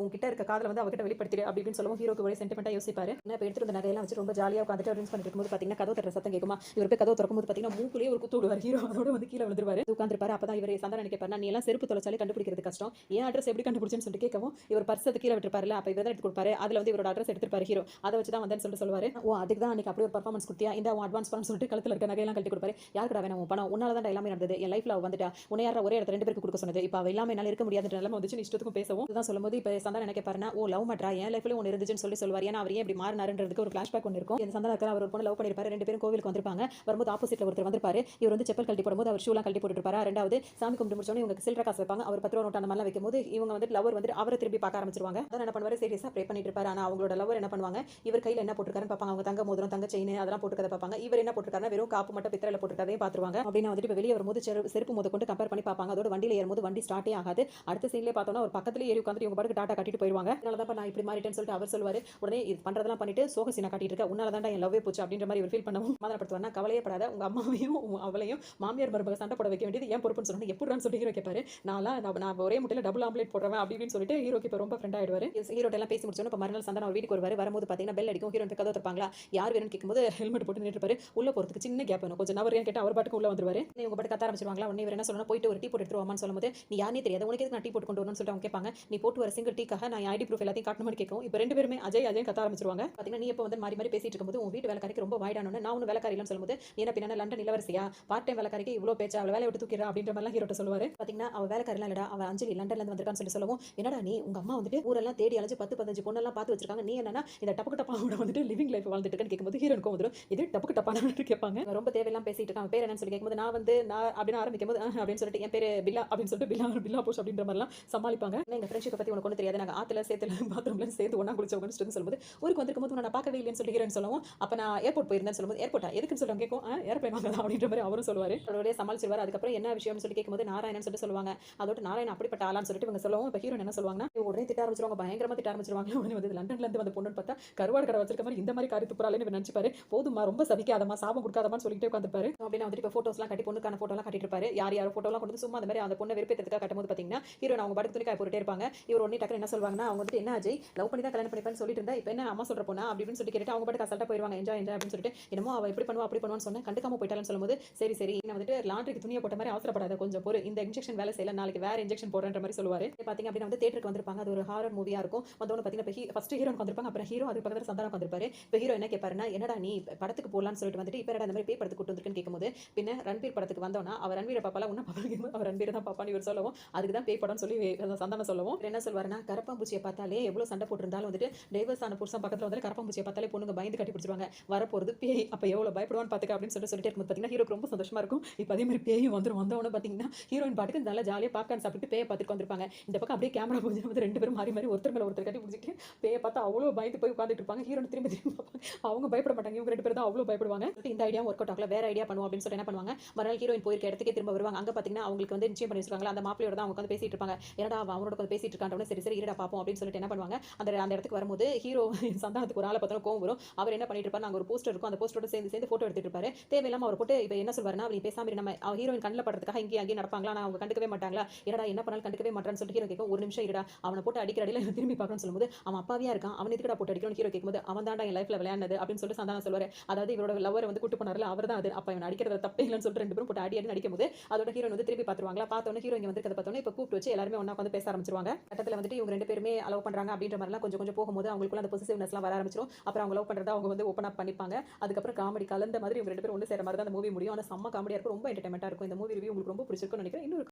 உங்ககிட்ட இருக்க காதல வந்து அவகிட்ட வெளிப்படுத்திடு அப்படின்னு சொல்லவும் ஹீரோக்கு ஒரே சென்டிமெண்டா யோசிப்பாரு. என்ன இப்போ எடுத்துட்டு வந்த நகையெல்லாம் வச்சு ரொம்ப ஜாலியாக உட்காந்துட்டு ட்ரிங்க்ஸ் பண்ணிட்டு இருக்கும்போது பார்த்தீங்கன்னா கதவு தட்டுற சத்தம் கேட்குமா இவர் போய் கதவு திறக்கும்போது பார்த்தீங்கன்னா மூக்குலேயே ஒரு குத்து விடுவார் ஹீரோ அதோட வந்து கீழே விழுந்துருவாரு உட்காந்துருப்பாரு. அப்பதான் இவர் சந்தானம் நினைப்பாரு நீ எல்லாம் செருப்பு தொலைச்சாலே கண்டுபிடிக்கிறது கஷ்டம் ஏன் அட்ரஸ் எப்படி கண்டுபிடிச்சுன்னு சொல்லிட்டு கேட்கவும் இவர் பர்ஸ் கீழே விட்டுருப்பாருல அப்போ இவர் தான் எடுத்து கொடுப்பாரு அதில் வந்து இவரோட அட்ரஸ் எடுத்துருப்பாரு ஹீரோ அதை வச்சு தான் வந்தேன்னு சொல்லிட்டு சொல்லுவாரு. ஓ அதுக்கு தான் அன்னைக்கு அப்படி ஒரு பர்ஃபார்மன்ஸ் கொடுத்தியா இந்த அட்வான்ஸ் பணம் சொல்லிட்டு கழுத்தில் இருக்க நகையெல்லாம் கட்டி கொடுப்பாரு. யாருக்கடா வேணும் பணம் உன்னால தான் எல்லாமே நடந்தது என் லைஃப்ல வந்துட்டா உன்னை யாரா ஒரே இடத்துல 2 பேருக்கு கொடுக்க சொன்னது இப்போ அவ எல்லாமே என்னால் இருக்க முடியாத நிலைமை வந்துச்சு இஷ்டத்துக்கும் பேசவும் இதுதான் சொல்லும்போது இப்போ சந்தானம் நினைப்பாருன்னா ஓ லவ் மாட்ரா என் லைஃப்ல ஒன்று இருந்துச்சுன்னு சொல்லி சொல்லுவார். ஏன்னா அவர் ஏன் இப்படி மாறினாருன்றதுக்கு ஒரு ஃபிளாஷ்பேக் ஒன்று இருக்கும். இந்த சந்தானம் அவர் ஒரு பொண்ணு லவ் பண்ணிருப்பாரு 2 பேரும் கோவிலுக்கு வந்திருப்பாங்க வரும்போது ஆப்போசிட்ல ஒருத்தர் வந்திருப்பாரு இவர் வந்து செப்பல் கழட்டி போடும்போது அவர் ஷூலாம் கழட்டி போட்டுட்டு இருப்பாரு. ரெண்டாவது சாமி கும்பிட்டு முடிச்சோன்னு இவங்க சில்லற காசு வைப்பாங்க அவர் 10 ரூபா நோட்டு அந்த மாதிரிலாம் வைக்கும்போது இவங்க வந்து லவர் வந்து அவரை திரும்பி பார்க்க ஆரம்பிச்சிருவாங்க. அதான் என்ன பண்ணுவாரு சீரியஸா ப்ரே பண்ணிட்டு இருப்பாரு. ஆனா அவங்களோட லவர் என்ன பண்ணுவாங்க இவர் கையில என்ன போட்டுருக்காருன்னு பார்ப்பாங்க அவங்க தங்க மோதிரம் தங்க செயின் அதெல்லாம் போட்டுக்கதை பார்ப்பாங்க. இவர் என்ன போட்டுருக்காருன்னா வெறும் காப்பு மட்டும் பித்தளையில போட்டுருக்கதையும் பார்த்துருவாங்க. அப்படின்னு வந்துட்டு இப்போ வெளியே வரும்போது செருப்பு மோத கொண்டு கம்பேர் பண்ணி பார்ப்பாங்க. அதோட வண்டியில ஏறும்போது வண்டி ஸ்டார்ட்டே ஆகாது. அடுத்த சீன்லேயே பார்த்தோம்னா ஒரு பக்கத்துல ஏறி உட்காந்துட்டு இவங்க பாட்டுக்கு டாட்டா கட்டிட்டு போயிருவாங்க. அதனால தான் நான் இப்படி மாறிட்டேன்னு சொல்லிட்டு அவர் சொல்லுவாரு. உடனே இது பண்றதெல்லாம் பண்ணிட்டு சோக சீனா காட்டிட்டு இருக்க உன்னால தான் என் லவ்வே போச்சு அப்படின்ற மாதிரி ஒரு ஃபீல் பண்ணவும் சமாதானப்படுத்துவாருன்னா கவலையே படாத உங்க அம்மாவையும் அவளையும் மாமியார் மருமக சண்டை போட வைக்க வேண்டியது ஏன் பொறுப்புன்னு சொன்னா எப்படின்னு சொல்லி ஹீரோ கேட்பாரு. நான் ஒரே முட்டையில டபுள் ஆம்லேட் போடுறேன் அப்படின்னு சொல்லிட்டு ஹீரோக்கு இப்போ ரொம்ப ஃப்ரெண்ட் ஆயிடுவாரு. ஹீரோட்ட எல்லாம் பேசி முடிச்சோன்னு இப்போ மறுநாள் சந்தானம் வீட்டுக்கு வரும்போது பார்த்தீங்கன்னா பெல் அடிக்கும் ஹீரோ கதவு திறப்பாங்களா யார் வேணும்னு கேட்கும்போது ஹெல்மெட் போட்டு நின்று இருப்பாரு. உள்ள போறதுக்கு சின்ன கேப் வேணும் கொஞ்சம் நவர் கேட்டு அவர் பாட்டுக்கு உள்ள வந்துருவாரு. இவங்க பாட்டு கத்த ஆரம்பிச்சிருவாங்களா உடனே இவர் என்ன சொல்லணும் போயிட்டு ஒரு டீ போட்டு எடுத்துருவாமான்னு சொல்லும்போது நீ யாருனே தெரியாது உனக்கு எதுக்கு நான் டீ போட்டு கொண்டு வரணும்னு சொல்லிட்டு அவங்க கேட்பாங்க. நீ போட்டு வர சிங்கிள் டீக்காக நான் ஐடி ப்ரூஃப் எல்லாத்தையும் காட்டணும்னு கேட்கும். இப்போ 2 பேருமே அஜய் கத்த ஆரம்பிச்சிருவாங்க. பார்த்தீங்கன்னா நீ இப்போ வந்து மாறி மாறி பேசிட்டு இருக்கும்போது உன் வீட்டு வேலைக்காரிக்கு ரொம்ப வாய்டானு நான் ஒன்றும் வேலைக்காரி இல்லைன்னு சொல்லும்போது நீ என்ன பின்னா லண்டன் இளவரசியா பார்ட் டைம் வேலைக்காரிக்கு இவ்வளோ பேச்சா அவளை வேலையை விட்டு தூக்கிறா அப்படின்ற மாதிரிலாம் ஹீரோட்ட சொல்லுவாரு. பார்த்தீங்கன்னா அவள் வேலைக்காரிலாம் இல்லடா அவள் அஞ்சலி லண்டன்ல இருந்து வந்திருக்கான்னு சொல்லி சொல்லவும் என்னடா நீ உங்க அம்மா வந்துட்டு ஊரெல்லாம் தேடி அலைஞ்சு 10-15 பொண்ணெல்லாம் பார்த்து வச்சிருக்காங்க நீ என்னன்னா இந்த டப்புக்கு டப்பாவோட வந்துட்டு லிவிங் லைஃப் வாழ்ந்துட்டு இருக்கேன்னு கேட்கும்போது ஹீரோனுக்கும் வந்துடும் இது டப்புக்கு டப்பானு கேட்பாங்க. ரொம்ப தேவையெல்லாம் பேசிட்டு இருக்காங்க பேர் என்னன்னு சொல்லி கேட்கும்போது நான் அப்படின்னு ஆரம்பிக்கும் போது அப்படின்னு சொல்லிட்டு என் பேர் பில்லா அப்படின்னு சொல்லிட்டு பில்லா போஷ் அப்படின்ற மாதிரிலாம் சமாளிப்பாங்க. எங்க ஃப்ரெண்ட்ஷிப்பை பத்தி உனக்கு ஒன்றும் தெரியாது நாங்கள் ஆத்துல சேத்துல பாத்ரூம்ல சேர்த்து ஒன்றா குளிச்சவங்கன்னு சொல்லும்போது ஊருக்கு வந்திருக்கும் போது நான் பார்க்கவே இல்லைன்னு சொல்லி ஹீரோன்னு சொல்லவும் அப்போ நான் ஏர்போர்ட் போயிருந்தேன்னு சொல்லும்போது ஏர்போர்ட்டா எதுக்குன்னு சொல்லுவாங்க கேட்கும் ஏர்பிளைன் வாங்கலாம் அப்படின்ற மாதிரி அவரும் சொல்லுவார். அவரோட சமாளிச்சிருவார். அதுக்கப்புறம் என்ன விஷயம்னு சொல்லி கேட்கும்போது நாராயணன் சொல்லிட்டு சொல்லுவாங்க. அதோட நாராயணன் அப்படிப்பட்ட ஆளான்னு சொல்லிட்டு இவங்க சொல்லவும் இப்போ ஹீரோ என்ன சொல்லுவாங்கன்னா உடனே திட்ட ஆரம்பிச்சிருவாங்க பயங்கரமா திட்ட ஆரம்பிச்சிருவாங்க. உடனே வந்து லண்டன்ல இருந்து வந்த பொண்ணுன்னு பார்த்தா கருவாடு கடை வச்சிருக்க மாதிரி இந்த மாதிரி காரி துப்புறாலேன்னு நினைச்சுப்பாரு. போதுமா ரொம்ப சபிக்காதமா சாபம் கொடுக்காதமான்னு சொல்லிட்டு உட்காந்துப்பாரு. அப்படின்னு வந்துட்டு இப்போ ஃபோட்டோஸ்லாம் கட்டி பொண்ணுக்கான ஃபோட்டோலாம் கட்டிட்டு இருப்பாரு. யார் ஃபோட்டோலாம் கொண்டு சும்மா அந்த மாதிரி அந்த பொண்ணை வெறுப்பேற்றதுக்காக கட்டும்போது பார்த்தீங்கன்னா ஹீரோ அவங்க பாட்டு துணி காய போட்டுட்டே இருப்பாங்க. இவர் உடனே டக்குனு என்ன சொல்லுவாங்கன்னா அவங்க வந்துட்டு என்ன அஜய் லவ் பண்ணி தான் கல்யாணம் பண்ணிப்பேன்னு சொல்லிட்டு இருந்தா இப்போ என்ன அம்மா சொல்ற பொண்ணா அப்படின்னு சொல்லி கேட்டு அவங்க பாட்டு அசால்ட்டா போயிருவாங்க. என்ஜாய் அப்படின்னு சொல்லிட்டு என்னமோ அவ எப்படி பண்ணுவா அப்படி பண்ணுவான்னு சொன்னேன் கண்டுக்காம போயிட்டாலும் சொல்லும்போது சரி நான் வந்துட்டு லாண்ட்ரிக்கு துணியை போட்ட மாதிரி அவசரப்படாத கொஞ்சம் பொறு இந்த இன்ஜெக்ஷன் வேலை செய்யல நாளைக்கு வேற இன்ஜெக்ஷன் போடுற மாதிரி சொல்லுவாரு. பாத்தீங்க அப்படின்னா வந்து தியேட்டருக்கு வந்திருப்பாங்க. அது ஒரு ஹாரர் மூவியா இருக்கும். வந்தவங்க பாத்தீங்கன்னா ஃபர்ஸ்ட் ஹீரோ வந்திருப்பாங்க அப்புறம் ஹீரோ அதுக்கு பக்கத்துல சந்தானம் வந்திருப்பாரு. இப்போ ஹீரோ என்ன கேட்பாருன்னா என்னடா நீ படத்துக்கு போடலான்னு சொல்லிட்டு வந்துட்டு இப்போ அந்த மாதிரி பேய் படத்துக்கு கூட்டு வந்திருக்குன்னு கேட்கும்போது பின்ன ரன்பீர் படத்துக்கு வந்தோன்னா அவர் ரன்பீரை பாப்பால உன்ன பாப்பா அவர் ரன்பீரை தான் பாப்பான்னு இவர் சொல்லவும் அதுக்கு தான் பேய் படம்னு சொல்லி சந்தானம் சொல்லவும் என்ன சொல்வாருன்னா கரப்பாம்பூச்சியை பார்த்தாலே எவ்வளவு சண்டை போட்டிருந்தாலும் வந்துட்டு டைவர்ஸ் ஆன புருஷன் பக்கத்துல வந்து கரப்பாம்பூச்சியை பார்த்தாலே பொண்ணுங்க பயந்து கட்டி பிடிச்சிருவாங்க வரப்போறது பேய் அப்ப எவ்வளவு பயப்படுவான்னு பாத்துக்க அப்படின்னு சொல்லிட்டு இருக்கும்போது பாத்தீங்கன்னா ஹீரோக்கு ரொம்ப சந்தோஷமா இருக்கும். இப்போ அதே மாதிரி பேயும் வந்தவொன்னு பாத்தீங்கன்னா ஹீரோயின் பாட்டுக்கு நல்லா ஜாலியா பாப்கார்ன் சாப்பிட்டு பேயை பார்த்துட்டு வந்திருப்பாங்க. இந்த பக்கம் அப்படியே கேமரா போச்சு வந்து 2 பேரும் மாறி ஒருத்தர் மேல ஒருத்தர் கட்டி பிடிச்சிட்டு பேயை பார்த்தா அவ்வளவு பயந்து போய் உட்காந்துட்டு இருப்பாங்க. ஹீரோன் திரும்பி பார்ப்பாங்க அவங்க பயப்பட மாட்டாங்க. இவங்க 2 பேரும் தான் அவ்வளவு பயப்படுவாங்க. இந்த ஐடியா ஒர்க் அவுட் ஆகல வேற ஐடியா பண்ணுவோம் அப்படின்னு சொல்லிட்டு என்ன பண்ணுவாங்க மறுநாள் ஹீரோயின் போயிருக்க இடத்துக்கே திரும்ப வருவாங்க. அங்க பாத்தீங்கன்னா அவங்களுக்கு வந்து நிச்சயம் பண்ணி வச்சிருக்காங்க. அந்த மாப்பிளையோட தான் அவங்க வந்து பேசிட்டு இருப்பாங்க. என்னடா அவனோட வந்து பேசிட்டு இருக்கான்றவன சரி இருடா பாப்போம் அப்படின்னு சொல்லிட்டு என்ன பண்ணுவாங்க அந்த இடத்துக்கு வரும்போது ஹீரோ சந்தானத்துக்கு ஒரு ஆளை பார்த்தா கோவம் வரும். அவர் என்ன பண்ணிட்டு இருப்பாரு அங்க ஒரு போஸ்டர் இருக்கும் அந்த போஸ்டரோட சேர்ந்து போட்டோ எடுத்துட்டு இருப்பாரு. தேவையில்லாம அவர் போட்டு இப்போ என்ன சொல்வாருன்னா அவ பேசாம நம்ம ஹீரோயின் கண்ணில் படுறதுக்காக இங்கே நடப்பாங்களா நான் அவங்க கண்டுக்கவே மாட்டாங்களா என்னடா என்ன பண்ணாலும் கண்டுக்கவே மாட்டான்னு சொல்லிட்டு ஹீரோ கேட்கும் ஒரு நிமிஷம் இருடா அவனை போட்டு அடிக்கிற அடியில் திரும்பி பார்க்கணும்னு சொல்லும்போது அவன் அப்பாவியா இருக்கான் அவன் எதுக்கடா போட்டு அடிக்கணும் ஹீரோ கேட்கும்போது அவன் தான்டா என் லைஃப்ல விளையாடுனது அப்படின்னு சொல்லிட்டு சந்தானம் சொல்வாரு. அதாவது இவரோட லவர் வந்து கூட்டு போனார்ல அவர் தான் அது அப்ப இவன் அடிக்கிறது தப்பே இல்லைன்னு சொல்லிட்டு 2 பேரும் போட்டு அடி அடிக்கும் போது அதோட ஹீரோயின் வந்து திரும்பி பார்த்துருவாங்களா பார்த்தோன்னே ஹீரோ இங்க வந்து பார்த்தோன்னே இப்போ கூப்பிட்டு வச்சு எல்லாருமே ஒண்ணா வந்து பேச ஆரம்பிச்சிருவாங்க. கட்டத்தில் வந்துட்டு இவங்க 2 பேருமே அலோவ் பண்றாங்க அப்படின்ற மாதிரிலாம் கொஞ்சம் போகும்போது அவங்களுக்குள்ள அந்த பொசிசிவ்னஸ்லாம் வர ஆரம்பிச்சிடும். அப்புறம் அவங்க லவ் பண்றதா அவங்க வந்து ஓப்பன் அப் பண்ணிப்பாங்க. அதுக்கப்புறம் காமெடி கலந்த மாதிரி இவங்க 2 பேரும் ஒன்று சேர மாதிரி தான் அந்த மூவி முடியும். ஆனால் செம்ம காமெடியா இருக்கும் ரொம்ப என்டர்டைன்மெண்டா இருக்கும். இந்த மூவி ரிவ்யூ உங்களுக்கு ரொம்ப பிடிச்சிருக்கும்னு நினைக்கிறேன். இன்னொரு